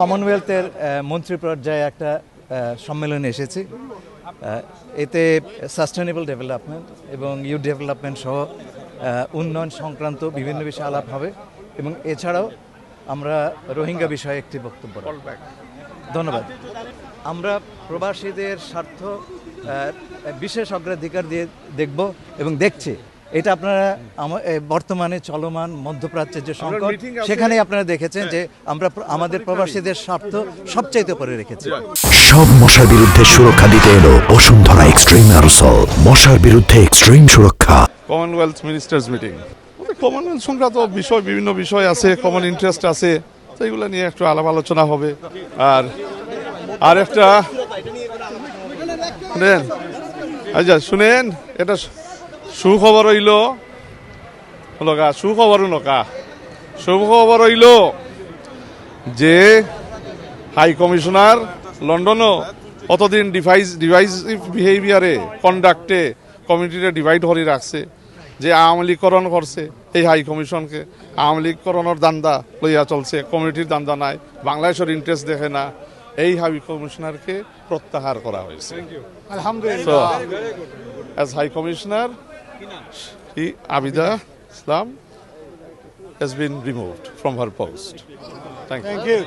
কমনওয়েলথের মন্ত্রী পর্যায়ে একটা সম্মেলনে এসেছি। এতে সাস্টেনেবল ডেভেলপমেন্ট এবং ইউথ ডেভেলপমেন্ট সহ উন্নয়ন সংক্রান্ত বিভিন্ন বিষয়ে আলাপ হবে এবং এছাড়াও আমরা রোহিঙ্গা বিষয়ে একটি বক্তব্য রাখব। ধন্যবাদ। আমরা প্রবাসীদের স্বার্থ বিশেষ অগ্রাধিকার দিয়ে দেখব এবং দেখছি। এটা আপনারা বর্তমানে চলমান মধ্যপ্রাচ্যের যে সংকট, সেখানে আপনারা দেখেছেন যে আমরা আমাদের প্রবাসীদের স্বার্থ সবচাইতে উপরে রেখেছি। সব মশার বিরুদ্ধে সুরক্ষা দিতে এলো বসুন্ধরা এক্সট্রিম অ্যারোসল, মশার বিরুদ্ধে এক্সট্রিম সুরক্ষা। কমনওয়েলথ মিনিস্টার্স মিটিং, কমনওয়েলথ সংক্রান্ত বিষয়, বিভিন্ন বিষয় আছে, কমন ইন্টারেস্ট আছে, তো এগুলো নিয়ে একটু আলাপ আলোচনা হবে। আর একটা শুনেন, আচ্ছা শুনেন, এটা সুখবর হইল সুখবর হইল যে হাই কমিশনার লন্ডনও অতদিন ডিভাইসিভ বিহেভিয়ারে কন্ডাক্টে কমিউনিটিতে ডিভাইড করে রাখছে, যে আওয়ামী লীগকরণ করছে এই হাই কমিশনকে। আওয়ামী লীগকরণের দান্দা লইয়া চলছে, কমিউনিটির দান্দা নাই, বাংলাদেশের ইন্টারেস্ট দেখে না। এই হাই কমিশনারকে প্রত্যাহার করা হয়েছে। আলহামদুলিল্লাহ। As High Commissioner, Abida Islam has been removed from her post. Thank you.